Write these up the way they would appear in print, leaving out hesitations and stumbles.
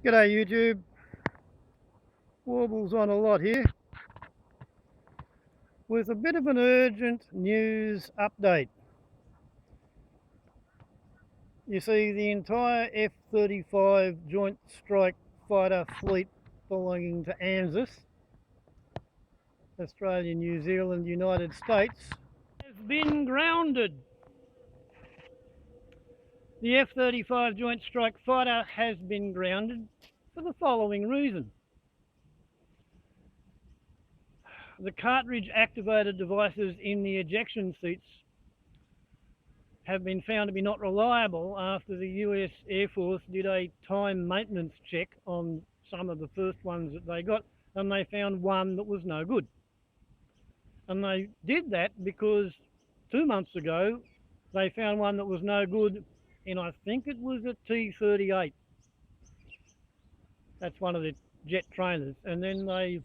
G'day YouTube, Warbles on a lot here with a bit of an urgent news update. You see, the entire F-35 Joint Strike Fighter fleet belonging to ANZUS, Australia, New Zealand, United States, has been grounded. The F-35 Joint Strike Fighter has been grounded for the following reason. The cartridge activated devices in the ejection seats have been found to be not reliable after the US Air Force did a time maintenance check on some of the first ones that they got, and they found one that was no good. And they did that because 2 months ago they found one that was no good in, I think it was a T-38. That's one of the jet trainers. And then they've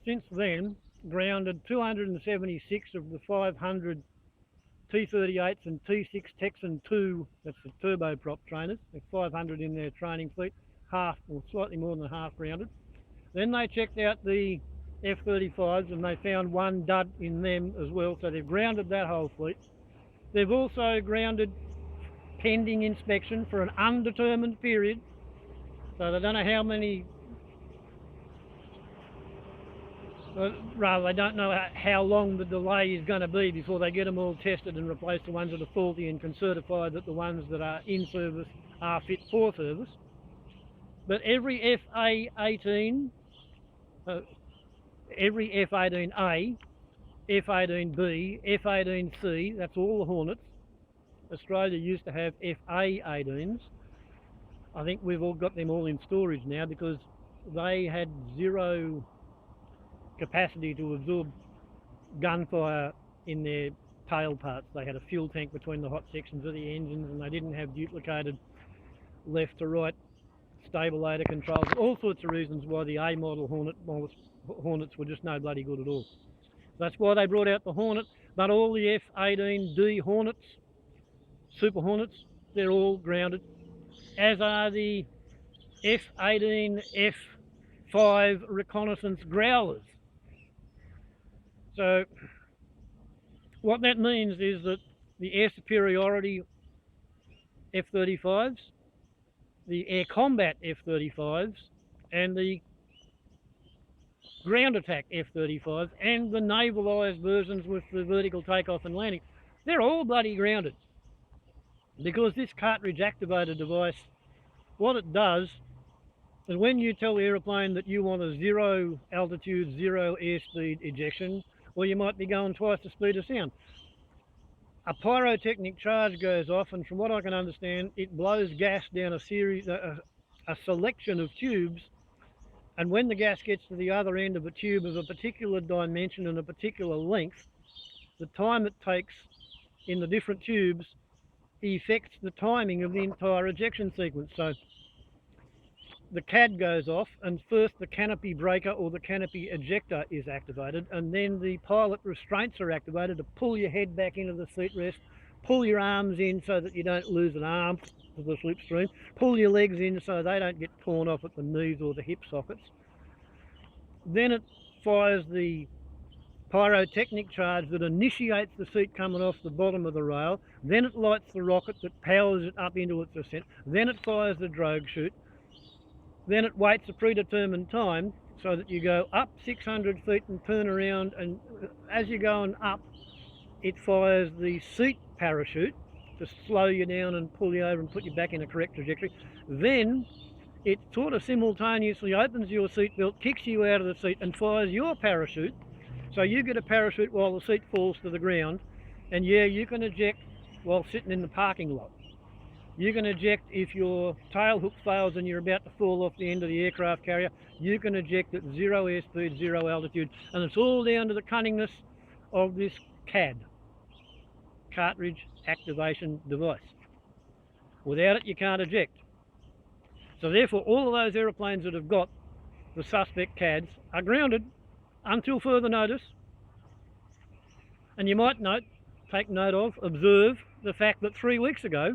since then grounded 276 of the 500 T-38s and T6 Texan 2, that's the turboprop trainers. There's 500 in their training fleet, half or slightly more than half grounded. Then they checked out the F-35s and they found one dud in them as well, so they've grounded that whole fleet. They've also grounded pending inspection for an undetermined period, so they don't know how many, rather they don't know how long the delay is going to be before they get them all tested and replace the ones that are faulty and can certify that the ones that are in service are fit for service. But every F-18, every F-18A, F-18B, F-18C, that's all the Hornets. Australia used to have F-A-18s. I think we've all got them all in storage now because they had zero capacity to absorb gunfire in their tail parts. They had a fuel tank between the hot sections of the engines, and they didn't have duplicated left to right stabilator controls. All sorts of reasons why the A model Hornets were just no bloody good at all. That's why they brought out the Hornet, but all the F-18D Hornets, Super Hornets, they're all grounded, as are the F-18 F-5 reconnaissance Growlers. So what that means is that the air superiority F-35s, the air combat F-35s, and the ground attack F-35s, and the navalised versions with the vertical takeoff and landing, they're all bloody grounded. Because this cartridge activated device, what it does is when you tell the aeroplane that you want a zero altitude, zero airspeed ejection, or you might be going twice the speed of sound, a pyrotechnic charge goes off, and from what I can understand, it blows gas down a selection of tubes, and when the gas gets to the other end of a tube of a particular dimension and a particular length, the time it takes in the different tubes affects the timing of the entire ejection sequence. So the CAD goes off, and first the canopy breaker or the canopy ejector is activated, and then the pilot restraints are activated to pull your head back into the seat rest, pull your arms in so that you don't lose an arm to the slipstream, pull your legs in so they don't get torn off at the knees or the hip sockets. Then it fires the pyrotechnic charge that initiates the seat coming off the bottom of the rail. Then it lights the rocket that powers it up into its ascent. Then it fires the drogue chute. Then it waits a predetermined time so that you go up 600 feet and turn around, and as you're going up, it fires the seat parachute to slow you down and pull you over and put you back in a correct trajectory. Then it sort of simultaneously opens your seatbelt, kicks you out of the seat and fires your parachute. So you get a parachute while the seat falls to the ground, and yeah, you can eject while sitting in the parking lot. You can eject if your tail hook fails and you're about to fall off the end of the aircraft carrier. You can eject at zero airspeed, zero altitude, and it's all down to the cunningness of this CAD, cartridge activation device. Without it, you can't eject. So therefore, all of those aeroplanes that have got the suspect CADs are grounded until further notice. And you might note, take note of, observe the fact that 3 weeks ago,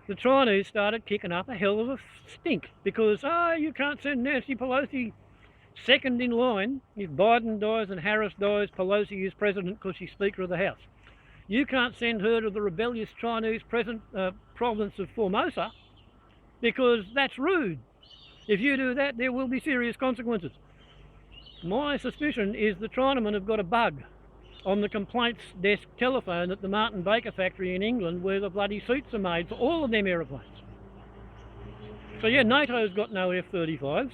the Chinese started kicking up a hell of a stink because, you can't send Nancy Pelosi second in line. If Biden dies and Harris dies, Pelosi is president because she's Speaker of the House. You can't send her to the rebellious Chinese province of Formosa because that's rude. If you do that, there will be serious consequences. My suspicion is the Chinamen have got a bug on the complaints desk telephone at the Martin Baker factory in England where the bloody seats are made for all of them aeroplanes. So yeah, NATO's got no F-35s.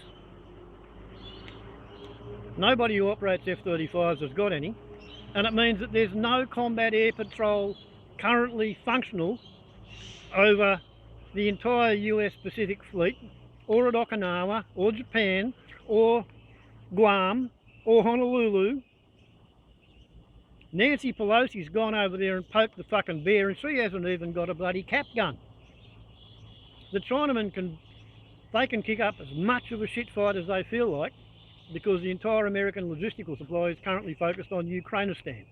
Nobody who operates F-35s has got any. And it means that there's no combat air patrol currently functional over the entire US Pacific Fleet, or at Okinawa, or Japan, or Guam, or Honolulu. Nancy Pelosi's gone over there and poked the fucking bear, and she hasn't even got a bloody cap gun. The Chinamen can kick up as much of a shit fight as they feel like, because the entire American logistical supply is currently focused on Ukrainistan.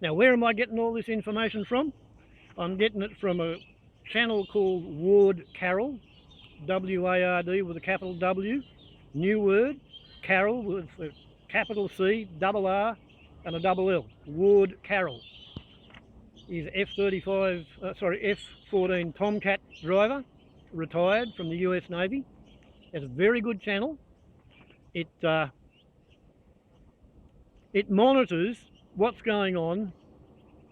Now, where am I getting all this information from? I'm getting it from a channel called Ward Carroll, W-A-R-D with a capital W, new word, Carroll with a capital C, double R, and a double L. Ward Carroll. He's F-14 Tomcat driver, retired from the US Navy. Has a very good channel. It monitors what's going on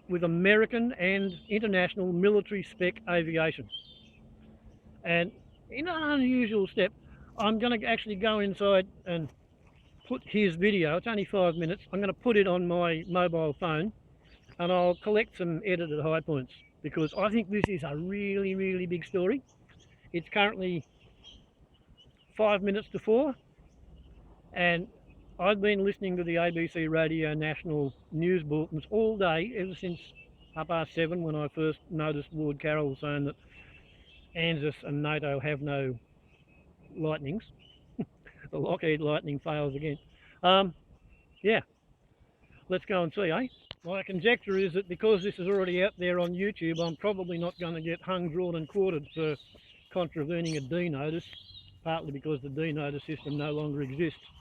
with American and international military spec aviation. And in an unusual step, I'm going to actually go inside and put his video. It's only 5 minutes. I'm going to put it on my mobile phone and I'll collect some edited high points because I think this is a really, really big story. It's currently 5 minutes to 4 and I've been listening to the ABC Radio National News Bulletins all day ever since 7:30 when I first noticed Ward Carroll saying that ANZUS and NATO have no lightnings. The Lockheed Lightning fails again. Yeah, let's go and see, eh? My conjecture is that because this is already out there on YouTube, I'm probably not going to get hung, drawn and quartered for contravening a D notice, partly because the D notice system no longer exists.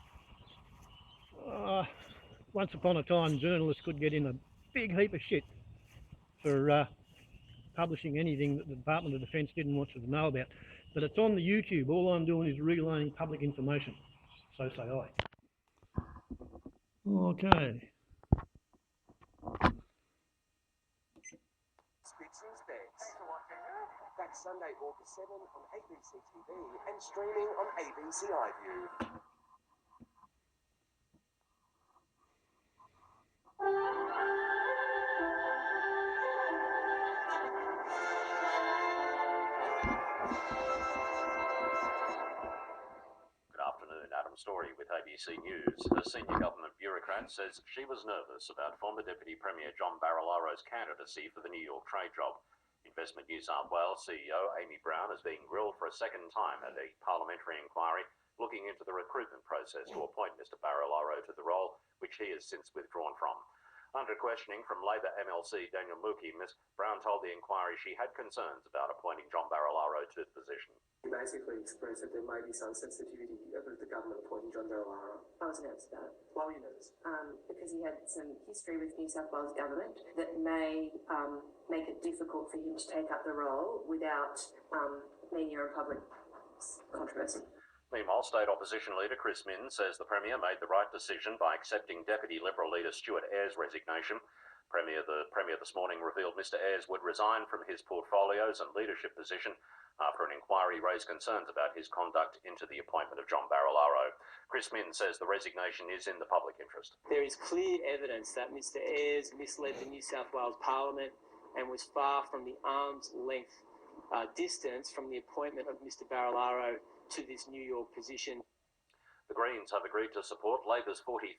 Once upon a time, journalists could get in a big heap of shit for publishing anything that the Department of Defence didn't want you to know about. But it's on the YouTube. All I'm doing is relaying public information. So say I. Okay. Back Sunday, August 7 on ABC TV and streaming on ABC iView. Story with ABC News. A senior government bureaucrat says she was nervous about former Deputy Premier John Barilaro's candidacy for the New York trade job. Investment New South Wales CEO Amy Brown is being grilled for a second time at a parliamentary inquiry looking into the recruitment process to appoint Mr Barilaro to the role, which he has since withdrawn from. Under questioning from Labor MLC Daniel Mookie, Ms Brown told the inquiry she had concerns about appointing John Barilaro to the position. He basically expressed that there may be some sensitivity of the government appointing John Barilaro. I was nervous about it. Why were you nervous? Because he had some history with New South Wales government that may make it difficult for him to take up the role without media and public controversy. Meanwhile, State Opposition Leader Chris Minns says the Premier made the right decision by accepting Deputy Liberal Leader Stuart Ayres' resignation. The Premier this morning revealed Mr Ayres would resign from his portfolios and leadership position after an inquiry raised concerns about his conduct into the appointment of John Barilaro. Chris Minns says the resignation is in the public interest. There is clear evidence that Mr Ayres misled the New South Wales Parliament and was far from the arm's length distance from the appointment of Mr Barilaro to this New York position. The Greens have agreed to support Labor's 43%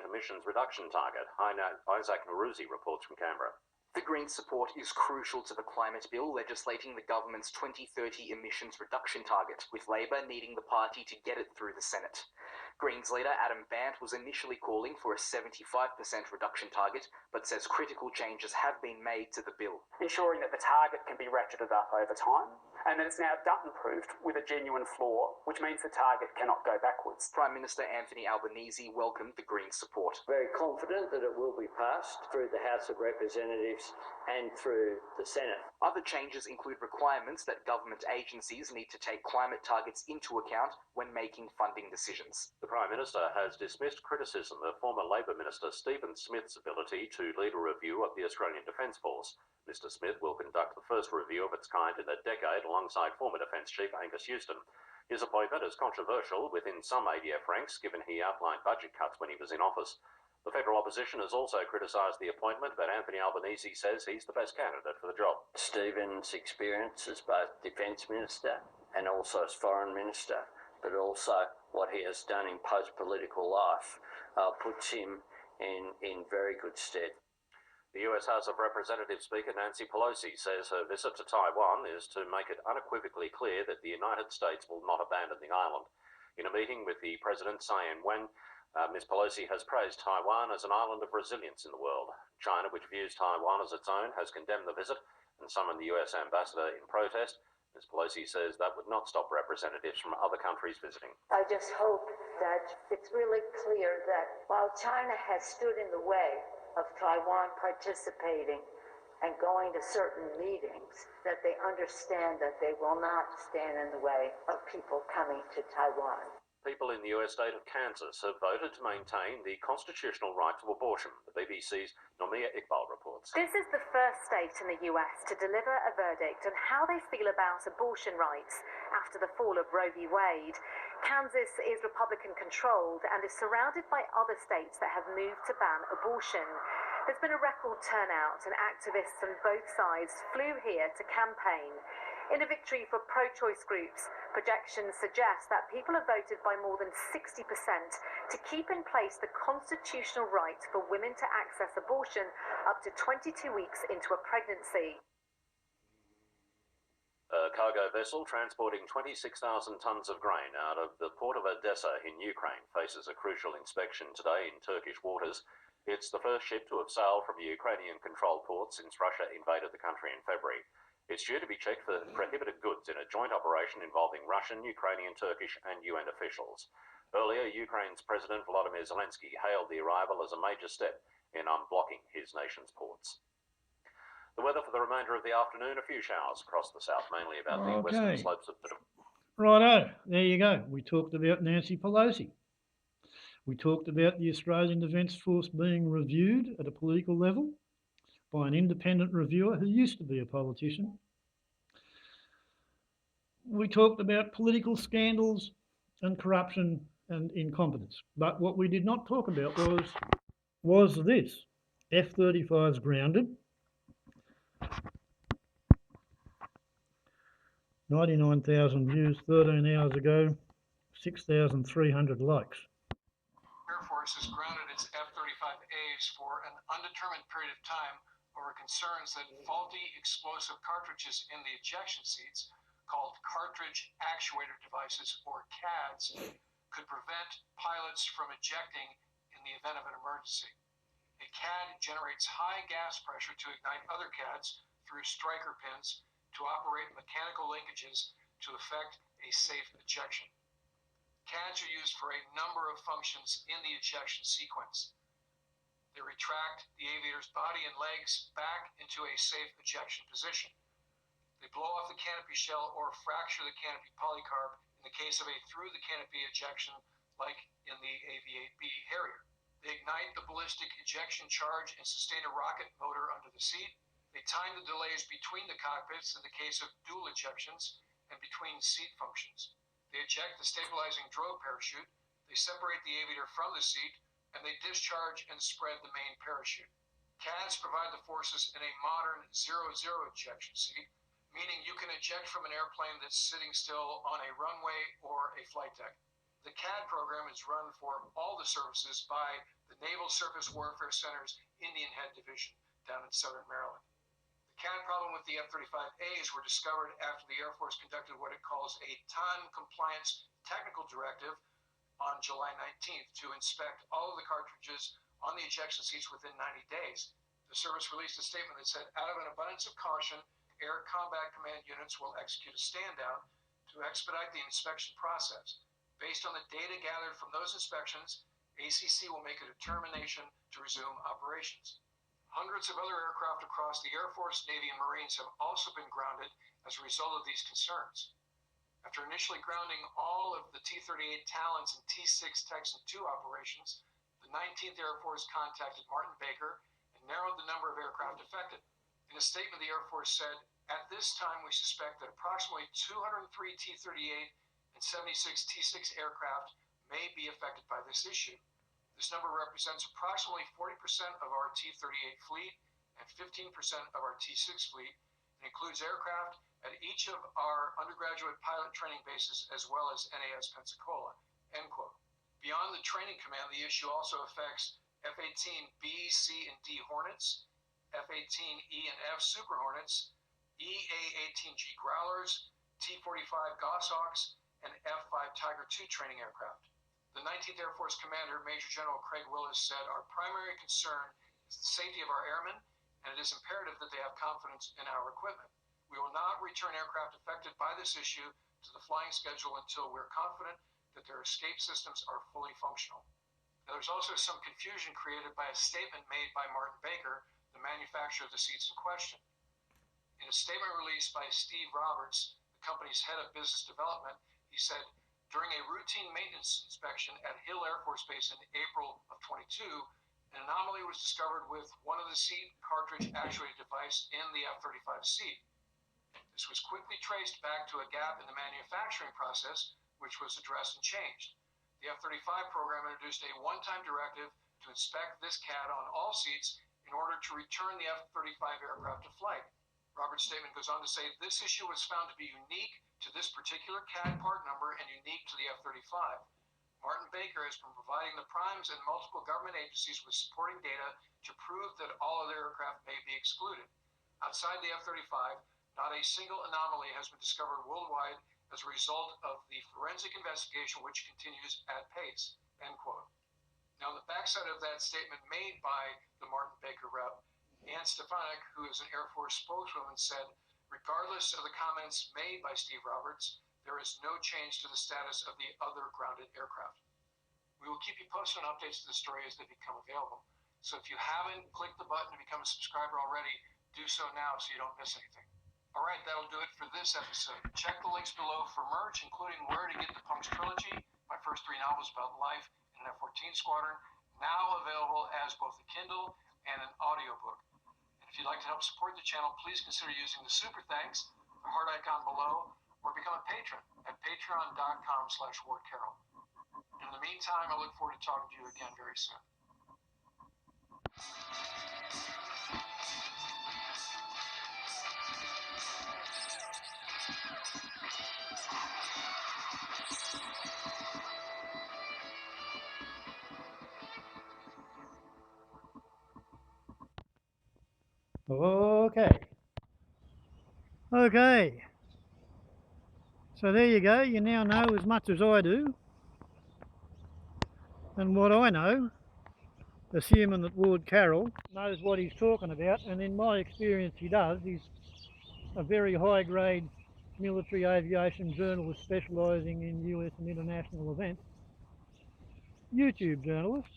emissions reduction target. Isaac Maruzi reports from Canberra. The Greens' support is crucial to the climate bill legislating the government's 2030 emissions reduction target, with Labor needing the party to get it through the Senate. Greens leader Adam Bandt was initially calling for a 75% reduction target, but says critical changes have been made to the bill. Ensuring that the target can be ratcheted up over time, and that it's now Dutton-proofed with a genuine floor, which means the target cannot go backwards. Prime Minister Anthony Albanese welcomed the Greens' support. Very confident that it will be passed through the House of Representatives and through the Senate. Other changes include requirements that government agencies need to take climate targets into account when making funding decisions. The Prime Minister has dismissed criticism of former Labor Minister Stephen Smith's ability to lead a review of the Australian Defence Force. Mr Smith will conduct the first review of its kind in a decade alongside former Defence Chief Angus Houston. His appointment is controversial within some ADF ranks, given he outlined budget cuts when he was in office. The federal opposition has also criticised the appointment, but Anthony Albanese says he's the best candidate for the job. Stephen's experience as both Defence Minister and also as Foreign Minister, but also what he has done in post-political life, puts him in very good stead. The US House of Representatives Speaker Nancy Pelosi says her visit to Taiwan is to make it unequivocally clear that the United States will not abandon the island. In a meeting with the President Tsai Ing-wen, Ms Pelosi has praised Taiwan as an island of resilience in the world. China, which views Taiwan as its own, has condemned the visit and summoned the US ambassador in protest. Ms Pelosi says that would not stop representatives from other countries visiting. I just hope that it's really clear that while China has stood in the way of Taiwan participating and going to certain meetings, that they understand that they will not stand in the way of people coming to Taiwan. People in the US state of Kansas have voted to maintain the constitutional right to abortion, the BBC's Nomia Iqbal reports. This is the first state in the US to deliver a verdict on how they feel about abortion rights after the fall of Roe v. Wade. Kansas is Republican-controlled and is surrounded by other states that have moved to ban abortion. There's been a record turnout and activists on both sides flew here to campaign. In a victory for pro-choice groups, projections suggest that people have voted by more than 60% to keep in place the constitutional right for women to access abortion up to 22 weeks into a pregnancy. A cargo vessel transporting 26,000 tonnes of grain out of the port of Odessa in Ukraine faces a crucial inspection today in Turkish waters. It's the first ship to have sailed from a Ukrainian-controlled port since Russia invaded the country in February. It's due to be checked for prohibited goods in a joint operation involving Russian, Ukrainian, Turkish and UN officials. Earlier, Ukraine's President Volodymyr Zelensky hailed the arrival as a major step in unblocking his nation's ports. The weather for the remainder of the afternoon, a few showers across the south, mainly about the western slopes of Righto, there you go. We talked about Nancy Pelosi. We talked about the Australian Defence Force being reviewed at a political level by an independent reviewer who used to be a politician. We talked about political scandals and corruption and incompetence. But what we did not talk about was this. F-35s grounded. 99,000 views 13 hours ago, 6,300 likes. Air Force has grounded its F-35As for an undetermined period of time over concerns that faulty explosive cartridges in the ejection seats, called cartridge actuator devices or CADs, could prevent pilots from ejecting in the event of an emergency. A CAD generates high gas pressure to ignite other CADs through striker pins to operate mechanical linkages to effect a safe ejection. CADs are used for a number of functions in the ejection sequence. They retract the aviator's body and legs back into a safe ejection position. They blow off the canopy shell or fracture the canopy polycarb in the case of a through the canopy ejection like in the AV-8B Harrier. They ignite the ballistic ejection charge and sustain a rocket motor under the seat. They time the delays between the cockpits in the case of dual ejections and between seat functions. They eject the stabilizing drogue parachute. They separate the aviator from the seat, and they discharge and spread the main parachute. CADs provide the forces in a modern 0-0 ejection seat, meaning you can eject from an airplane that's sitting still on a runway or a flight deck. The CAD program is run for all the services by the Naval Surface Warfare Center's Indian Head Division, down in southern Maryland. The CAD problem with the F-35As were discovered after the Air Force conducted what it calls a time compliance technical directive on July 19th to inspect all of the cartridges on the ejection seats within 90 days. The service released a statement that said, out of an abundance of caution, Air Combat Command units will execute a stand-down to expedite the inspection process. Based on the data gathered from those inspections, ACC will make a determination to resume operations. Hundreds of other aircraft across the Air Force, Navy, and Marines have also been grounded as a result of these concerns. After initially grounding all of the T-38 Talons and T-6 Texan II operations, the 19th Air Force contacted Martin Baker and narrowed the number of aircraft affected. In a statement, the Air Force said, at this time, we suspect that approximately 203 T-38 and 76 T-6 aircraft may be affected by this issue. This number represents approximately 40% of our T-38 fleet and 15% of our T-6 fleet, and includes aircraft at each of our undergraduate pilot training bases as well as NAS Pensacola, end quote. Beyond the training command, the issue also affects F-18 B, C, and D Hornets, F-18 E and F Super Hornets, EA-18G Growlers, T-45 Goshawks, and F-5 Tiger II training aircraft. The 19th Air Force Commander, Major General Craig Willis, said, our primary concern is the safety of our airmen, and it is imperative that they have confidence in our equipment. We will not return aircraft affected by this issue to the flying schedule until we're confident that their escape systems are fully functional. Now, there's also some confusion created by a statement made by Martin Baker, the manufacturer of the seats in question. In a statement released by Steve Roberts, the company's head of business development, he said, during a routine maintenance inspection at Hill Air Force Base in April of 22, an anomaly was discovered with one of the seat cartridge actuated device in the F-35 seat. This was quickly traced back to a gap in the manufacturing process, which was addressed and changed. The F-35 program introduced a one-time directive to inspect this CAD on all seats in order to return the F-35 aircraft to flight. Robert's statement goes on to say this issue was found to be unique to this particular CAD part number and unique to the F-35. Martin Baker has been providing the primes and multiple government agencies with supporting data to prove that all other aircraft may be excluded. Outside the F-35, not a single anomaly has been discovered worldwide as a result of the forensic investigation, which continues at pace, end quote. Now, on the backside of that statement made by the Martin Baker rep, Ann Stefanik, who is an Air Force spokeswoman, said, regardless of the comments made by Steve Roberts, there is no change to the status of the other grounded aircraft. We will keep you posted on updates to the story as they become available. So if you haven't clicked the button to become a subscriber already, do so now so you don't miss anything. All right, that'll do it for this episode. Check the links below for merch, including where to get the Punks trilogy, my first 3 novels about life in an F-14 squadron, now available as both a Kindle and an audiobook. And if you'd like to help support the channel, please consider using the super thanks, the heart icon below, or become a patron at patreon.com/WartCarroll. In the meantime, I look forward to talking to you again very soon. Okay. So there you go. You now know as much as I do. And what I know, assuming that Ward Carroll knows what he's talking about, and in my experience he does. He's a very high-grade military aviation journalist specialising in US and international events. YouTube journalist.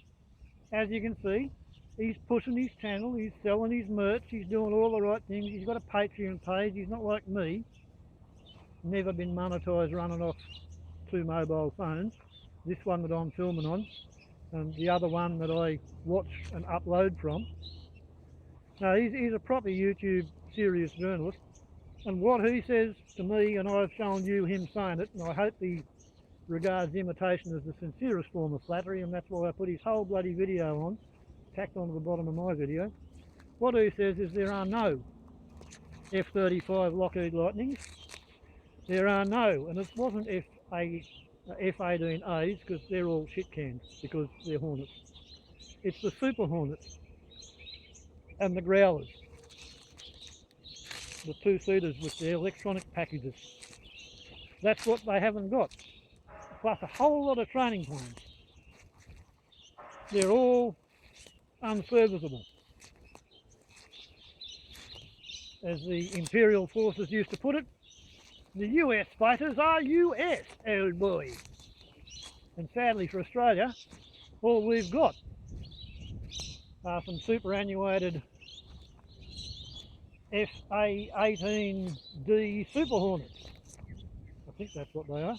As you can see, he's pushing his channel, he's selling his merch, he's doing all the right things. He's got a Patreon page. He's not like me. Never been monetised running off 2 mobile phones. This one that I'm filming on, and the other one that I watch and upload from. No, he's a proper YouTube serious journalist, and what he says to me, and I've shown you him saying it, and I hope he regards imitation as the sincerest form of flattery, and that's why I put his whole bloody video on, tacked onto the bottom of my video. What he says is there are no F-35 Lockheed Lightnings. There are no, and it wasn't F-18As, because they're all shit cans, because they're Hornets. It's the Super Hornets. and the Growlers. The two-seaters with their electronic packages. That's what they haven't got. Plus a whole lot of training planes. They're all unserviceable. As the Imperial Forces used to put it, the US fighters are US, old boy. And sadly for Australia, all we've got are some superannuated F-18D Super Hornets. I think that's what they are.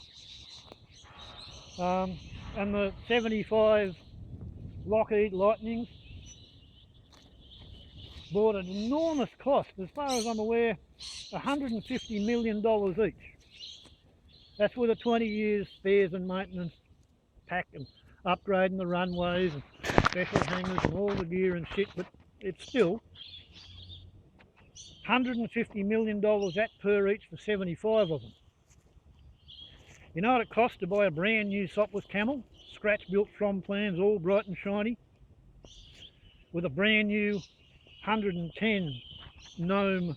And the 75 Lockheed Lightnings bought at an enormous cost, as far as I'm aware, $150 million each. That's with a 20 years spares and maintenance pack and upgrading the runways and special hangars and all the gear and shit, but it's still $150 million that per each for 75 of them. You know what it costs to buy a brand new Sopwith Camel? Scratch built from plans, all bright and shiny, with a brand new 110 Gnome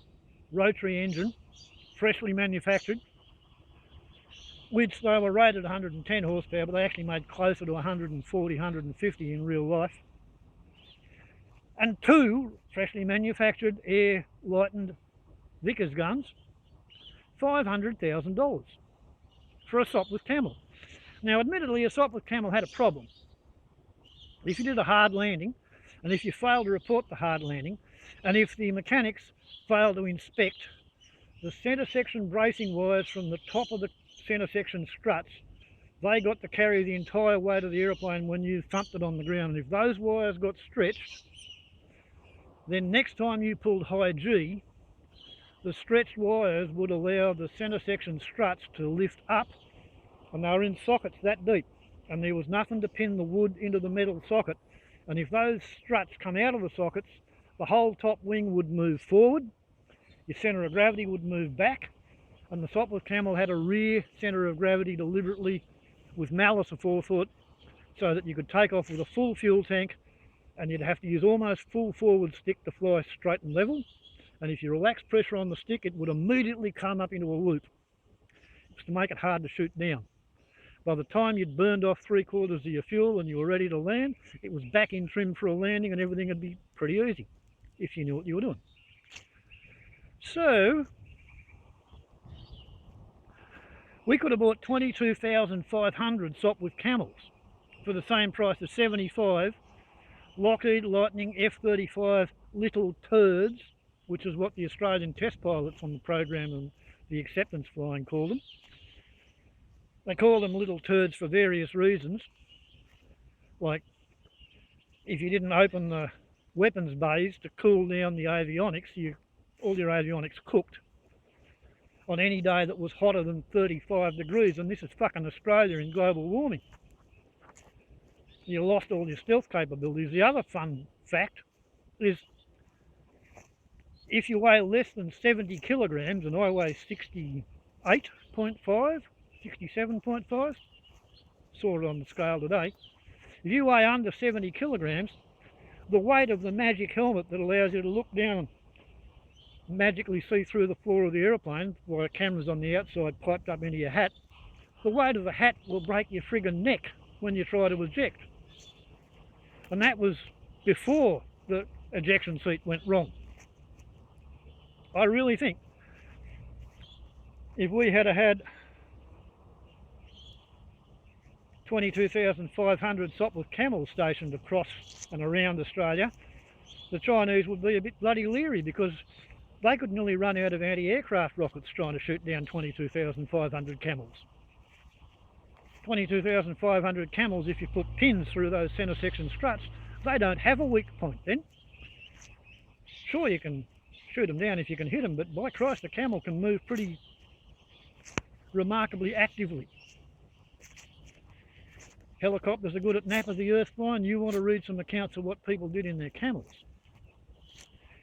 rotary engine, freshly manufactured, which they were rated 110 horsepower, but they actually made closer to 140, 150 in real life. And 2 freshly manufactured air lightened Vickers guns, $500,000 for a Sopwith Camel. Now admittedly a Sopwith Camel had a problem. If you did a hard landing, and if you failed to report the hard landing, and if the mechanics failed to inspect the centre section bracing wires from the top of the centre section struts, they got to carry the entire weight of the aeroplane when you thumped it on the ground. And if those wires got stretched, then next time you pulled high G, the stretched wires would allow the centre section struts to lift up, and they were in sockets that deep, and there was nothing to pin the wood into the metal socket. And if those struts come out of the sockets, the whole top wing would move forward, your centre of gravity would move back, and the Sopwith Camel had a rear centre of gravity deliberately with malice aforethought, so that you could take off with a full fuel tank, and you'd have to use almost full forward stick to fly straight and level. And if you relax pressure on the stick, it would immediately come up into a loop. It's to make it hard to shoot down. By the time you'd burned off 3/4 of your fuel and you were ready to land, it was back in trim for a landing, and everything would be pretty easy if you knew what you were doing. So we could have bought 22,500 Sopwith Camels for the same price as 75 Lockheed Lightning F-35 little turds, which is what the Australian test pilots on the program and the acceptance flying call them. They call them little turds for various reasons, like if you didn't open the weapons bays to cool down the avionics, all your avionics cooked on any day that was hotter than 35 degrees, and this is fucking Australia in global warming. You lost all your stealth capabilities. The other fun fact is if you weigh less than 70 kilograms, and I weigh 68.5, 67.5, saw it on the scale today. If you weigh under 70 kilograms, the weight of the magic helmet that allows you to look down and magically see through the floor of the aeroplane via cameras on the outside piped up into your hat, the weight of the hat will break your friggin' neck when you try to eject. And that was before the ejection seat went wrong. I really think if we had had 22,500 Sopwith Camels stationed across and around Australia, the Chinese would be a bit bloody leery, because they could nearly run out of anti-aircraft rockets trying to shoot down 22,500 Camels. 22,500 Camels, if you put pins through those centre section struts, they don't have a weak point then. Sure, you can shoot them down if you can hit them, but by Christ, a camel can move pretty remarkably actively. Helicopters are good at nap of the earth flying. You want to read some accounts of what people did in their camels.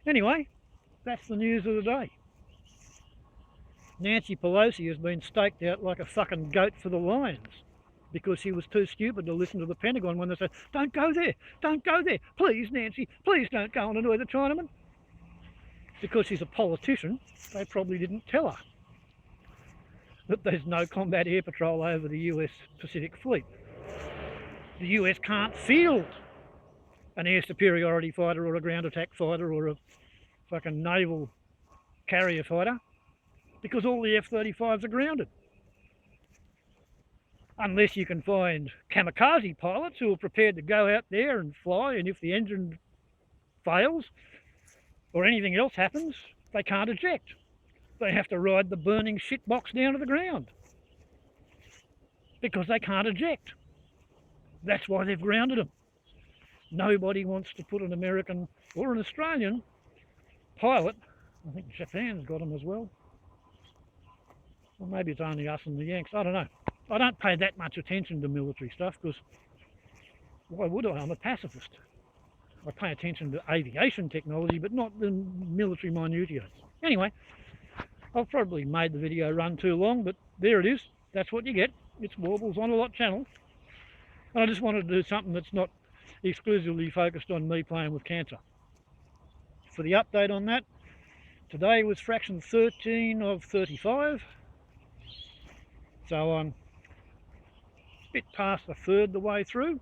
Anyway, that's the news of the day. Nancy Pelosi has been staked out like a fucking goat for the Lions. because she was too stupid to listen to the Pentagon when they said, don't go there, don't go there, please Nancy, please don't go and annoy the Chinaman. Because she's a politician, they probably didn't tell her that there's no combat air patrol over the US Pacific Fleet. The US can't field an air superiority fighter or a ground attack fighter or a fucking naval carrier fighter because all the F-35s are grounded. Unless you can find kamikaze pilots who are prepared to go out there and fly, and if the engine fails or anything else happens, they can't eject. They have to ride the burning shitbox down to the ground because they can't eject. That's why they've grounded them. Nobody wants to put an American or an Australian pilot, I think Japan's got them as well. Or maybe it's only us and the Yanks, I don't know. I don't pay that much attention to military stuff because why would I? I'm a pacifist. I pay attention to aviation technology, but not the military minutiae. Anyway, I've probably made the video run too long, but there it is. That's what you get. It's Warbles on a Lot channel. And I just wanted to do something that's not exclusively focused on me playing with cancer. For the update on that, today was fraction 13 of 35. So I'm a bit past a third the way through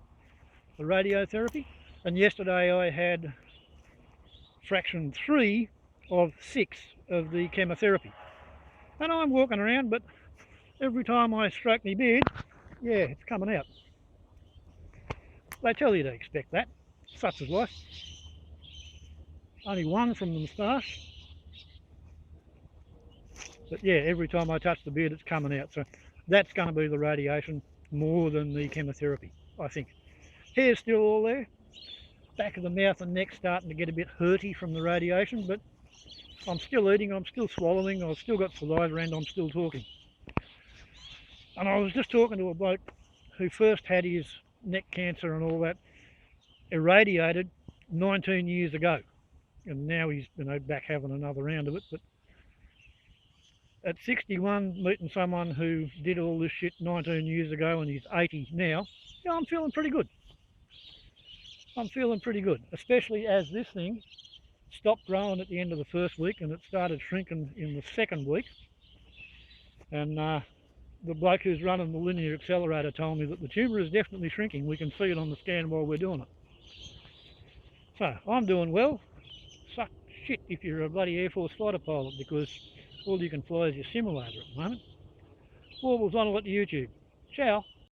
the radiotherapy. And yesterday I had fraction 3 of 6 of the chemotherapy. And I'm walking around, but every time I stroke my beard, yeah, it's coming out. They tell you to expect that. Such is life. Only one from the moustache. But yeah, every time I touch the beard, it's coming out. So that's going to be the radiation more than the chemotherapy, I think. Hair's still all there. Back of the mouth and neck starting to get a bit hurty from the radiation, but I'm still eating, I'm still swallowing, I've still got saliva and I'm still talking. And I was just talking to a bloke who first had his neck cancer and all that irradiated 19 years ago. And now he's back having another round of it. But at 61, meeting someone who did all this shit 19 years ago and he's 80 now, yeah, I'm feeling pretty good. I'm feeling pretty good, especially as this thing stopped growing at the end of the first week and it started shrinking in the second week. And the bloke who's running the linear accelerator told me that the tumour is definitely shrinking. We can see it on the scan while we're doing it. So I'm doing well. Suck shit if you're a bloody Air Force fighter pilot, because all you can fly is your simulator at the moment. Warbles on a lot to YouTube. Ciao.